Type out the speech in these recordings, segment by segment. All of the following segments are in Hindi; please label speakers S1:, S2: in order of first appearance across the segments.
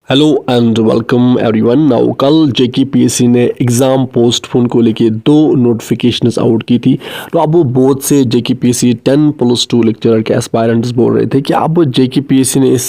S1: Hello and welcome everyone. Now कल जेकेपीएससी ने एग्ज़ाम पोस्टपोन को लेके दो नोटिफिकेशंस आउट की थी। तो अब वो बहुत से जेकेपीएससी 10+2 लेक्चरर के एस्पायरेंट्स बोल रहे थे कि अब जेकेपीएससी ने इस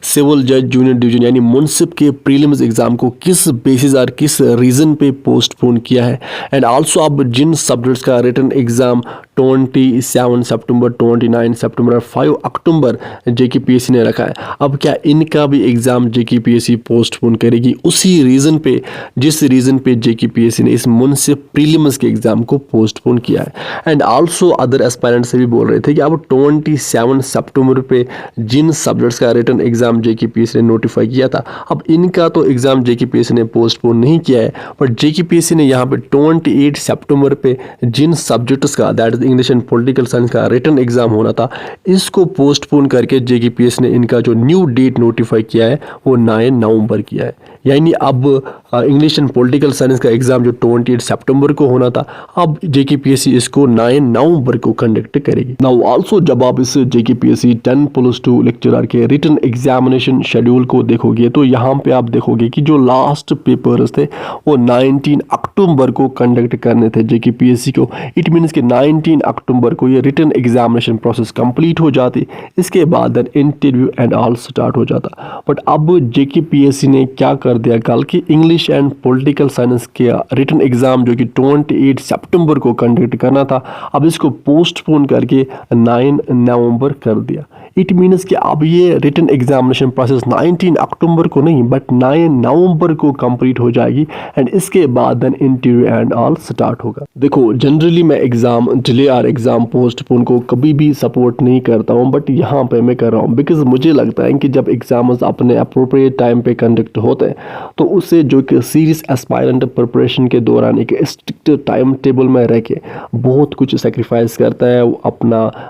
S1: सिविल जज जूनियर डिवीजन यानी मुनसिप के प्रीलिम्स एग्ज़ाम को किस बेसिस और किस रीज़न पे पोस्टपोन किया है। एंड आल्सो अब जिन सब्जेक्ट्स का रिटन एग्ज़ाम 27 सितंबर, 29 सितंबर और 5 अक्टूबर जेकेपीएससी ने रखा है, अब क्या इनका भी एग्ज़ाम जेकेपीएससी पोस्टपोन करेगी उसी रीज़न पे जिस रीज़न पे जेकेपीएससी ने इस मुनसिप प्रीलिम्स के एग्ज़ाम को पोस्टपोन किया है। एंड आल्सो अदर एस्पायरेंट्स से भी बोल रहे थे कि अब 27 सितंबर पे जिन सब्जेक्ट्स का रिटन एग्ज़ाम जेकेपीएससी ने नोटिफाई किया था, अब इनका तो एग्ज़ाम जेकेपीएससी ने पोस्टपोन नहीं किया है, बट जेकेपीएससी ने यहाँ पे 28 सितंबर पे जिन सब्जेक्ट्स का that is English and political science का रिटन एग्ज़ाम होना था, इसको पोस्टपोन करके जेकेपीएससी ने इनका जो न्यू डेट नोटिफाई किया है वो 9 नवंबर किया है। यानी अब इंग्लिश एंड पॉलिटिकल साइंस का एग्ज़ाम जो 28 सितंबर को होना था, अब जेकेपीएससी इसको 9 नवंबर को कंडक्ट करेगी। नाउ आल्सो जब आप इस जेकेपीएससी 10+2 लेक्चरर के रिटन एग्जामिनेशन शेड्यूल को देखोगे तो यहाँ पे आप देखोगे कि जो लास्ट पेपर्स थे वो 19 अक्टूबर को कंडक्ट करने थे जेकेपीएससी को। इट मीन्स कि 19 अक्टूबर को ये रिटन एग्जामिनेशन प्रोसेस कंप्लीट हो जाती, इसके बाद इंटरव्यू एंड ऑल स्टार्ट हो जाता। बट अब जेकेपीएससी ने क्या कर दिया कल कि इंग्लिश एंड पॉलिटिकल साइंस के रिटन एग्ज़ाम जो कि 28 सितंबर को कंडक्ट करना था, अब इसको पोस्टपोन करके 9 नवंबर कर दिया। इट मीन्स कि अब ये रिटन एग्जामिनेशन प्रोसेस 19 अक्टूबर को नहीं बट 9 नवंबर को कंप्लीट हो जाएगी एंड इसके बाद इंटरव्यू एंड ऑल स्टार्ट होगा। देखो, जनरली मैं एग्ज़ाम डिले और एग्ज़ाम पोस्टपोन को कभी भी सपोर्ट नहीं करता हूँ, बट यहाँ पे मैं कर रहा हूँ बिकॉज मुझे लगता है कि जब एग्ज़ाम्स अपने अप्रोप्रिएट टाइम पे कंडक्ट होते हैं तो उससे जो कि सीरियस एस्पायरेंट प्रिपरेशन के दौरान एक स्ट्रिक्ट टाइम टेबल में रह के बहुत कुछ सेक्रीफाइस करता है,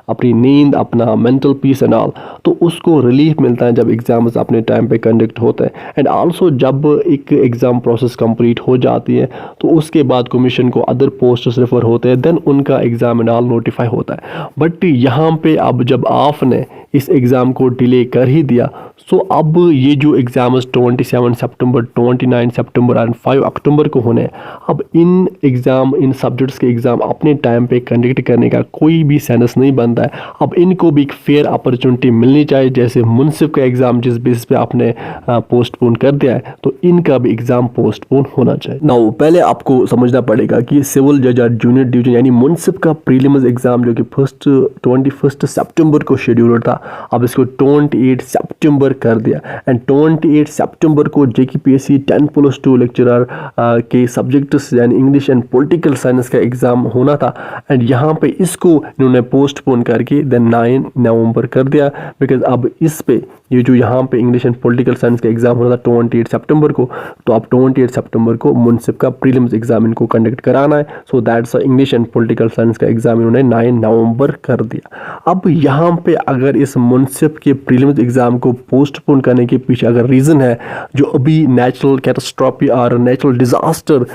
S1: अपनी नींद, अपना मेंटल पीस एंड ऑल, तो उसको रिलीफ मिलता है जब एग्ज़ाम्स अपने टाइम पे कंडक्ट होते हैं। एंड आल्सो जब एक एग्ज़ाम प्रोसेस कंप्लीट हो जाती है तो उसके बाद कमीशन को अदर पोस्ट्स रेफर होते हैं, देन उनका एग्ज़ाम एंड ऑल नोटिफाई होता है। बट यहाँ पे अब जब आपने इस एग्ज़ाम को डिले कर ही दिया, सो अब ये जो एग्ज़ाम्स 27 सितंबर, 29 सितंबर और 5 अक्टूबर को होने, अब इन सब्जेक्ट्स के एग्ज़ाम अपने टाइम पे कंडक्ट करने का कोई भी सेंस नहीं बनता है। अब इनको भी एक फेयर अपॉर्चुनिटी मिलनी चाहिए, जैसे मुनसिप का एग्ज़ाम जिस बेस पे आपने पोस्टपोन कर दिया है तो इनका भी एग्ज़ाम पोस्टपोन होना चाहिए। नाउ पहले आपको समझना पड़ेगा कि सिविल जज और जूनियर डिवीजन यानी मुनसिप का प्रीलिम्स एग्ज़ाम जो कि 21 सितंबर को शेड्यूल था, अब इसको 28 सितंबर कर दिया। एंड 28 सितंबर को जेकेपीएससी 10+2 लेक्चरर के सब्जेक्ट्स यानी इंग्लिश एंड पॉलिटिकल साइंस का एग्ज़ाम होना था, एंड यहाँ पे इसको इन्होंने पोस्टपोन करके देन 9 नवंबर कर दिया। बिकॉज अब इस पे ये जो यहाँ पे इंग्लिश एंड पॉलिटिकल साइंस का एग्ज़ाम होना था 28 सितंबर को, तो अब 28 सितंबर को मुनसिप का प्रीलिम्स एग्ज़ाम इनको कंडक्ट कराना है, so that's English and political science का एग्ज़ाम इन्होंने 9 नवंबर कर दिया। अब यहाँ पे अगर इस मुनसिप के प्रीलिम्स एग्ज़ाम को पोस्टपोन करने के पीछे अगर रीज़न है जो अभी नेचुरल कैटास्ट्रॉफी और natural disaster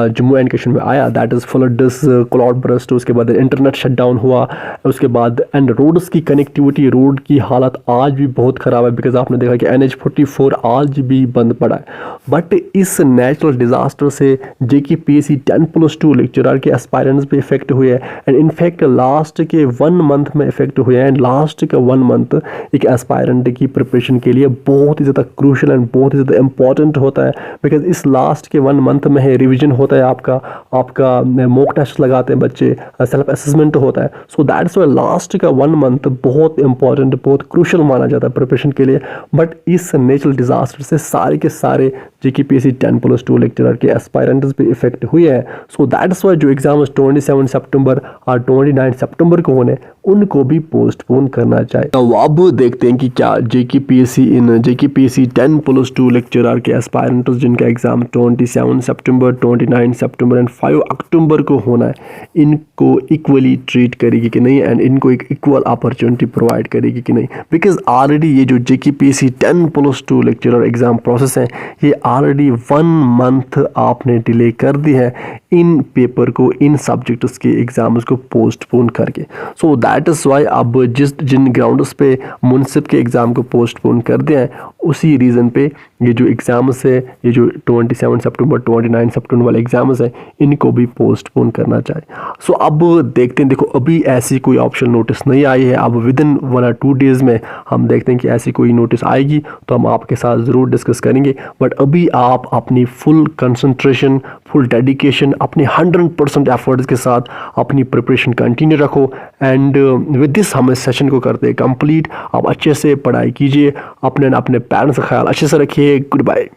S1: Jammu and Kashmir में आया, that is floods, cloud burst, उसके बाद इंटरनेट शटडाउन हुआ, उसके बाद एंड रोड्स की कनेक्टिविटी, रोड की हालत आज भी बहुत ख़राब है बिकॉज आपने देखा कि NH44 आज भी बंद पड़ा है। बट इस नेचुरल डिज़ास्टर से जेकेपीएससी 10+2 लेक्चरर के एस्पायरेंट्स पे इफेक्ट हुए हैं एंड इनफैक्ट लास्ट के 1 मंथ में इफेक्ट हुए हैं। एंड लास्ट का 1 मंथ एक एस्पायरेंट की प्रिपरेशन के लिए बहुत ही ज़्यादा क्रूशल एंड बहुत ही ज़्यादा इंपॉर्टेंट होता है बिकॉज इस लास्ट के 1 मंथ में है रिविजन होता है, आपका मॉक टेस्ट लगाते हैं बच्चे, सेल्फ असेसमेंट होता है, सो दैट्स वाई लास्ट का 1 मंथ बहुत इंपॉर्टेंट, बहुत क्रूशल माना जाता है प्रिपरेशन के लिए। बट इस नेचुरल डिज़ास्टर से सारे के सारे जेकेपीएससी 10+2 लेक्चरर के एस्पायरेंट्स पे इफेक्ट हुए हैं, सो दैट्स वाई जो एग्जाम 27 सितंबर और 29 सितंबर को होने उनको भी पोस्टपोन करना चाहिए। तो अब देखते हैं कि क्या जेकेपीएससी 10+2 लेक्चरर के एस्पायरेंट्स जिनका एग्जाम 27 सितंबर, 29 सितंबर एंड 5 अक्टूबर को होना है, इनको इक्वली ट्रीट करेगी कि नहीं एंड इनको एक इक्वल अपॉर्चुनिटी प्रोवाइड करेगी कि नहीं। बिकॉज ऑलरेडी ये जो जेकेपीएससी 10+2 लेक्चरर एग्जाम प्रोसेस है ये ऑलरेडी 1 मंथ आपने डिले कर दी है इन पेपर को, इन सब्जेक्ट्स के एग्जाम्स को पोस्टपोन करके। सो दैट इज़ वाई अब जिन ग्राउंड्स पे मुनसिप के एग्ज़ाम को पोस्टपोन कर दिया है उसी रीज़न पे ये जो एग्ज़ाम्स है, ये जो 27 सितंबर 29 सितंबर वाले एग्ज़ाम्स हैं, इनको भी पोस्टपोन करना चाहिए। सो अब देखते हैं, देखो अभी ऐसी कोई ऑप्शन नोटिस नहीं आई है। अब विद इन 1 और 2 डेज़ में हम देखते हैं कि ऐसी कोई नोटिस आएगी तो हम आपके साथ ज़रूर डिस्कस करेंगे। बट अभी आप अपनी फुल कंसंट्रेशन, फुल डेडिकेशन, अपने 100% एफर्ट्स के साथ अपनी प्रिपरेशन कंटिन्यू रखो। एंड विद दिस हम इस सेशन को करते हैं कंप्लीट। आप अच्छे से पढ़ाई कीजिए, अपने पेरेंट्स का ख्याल अच्छे से रखिए। Good bye.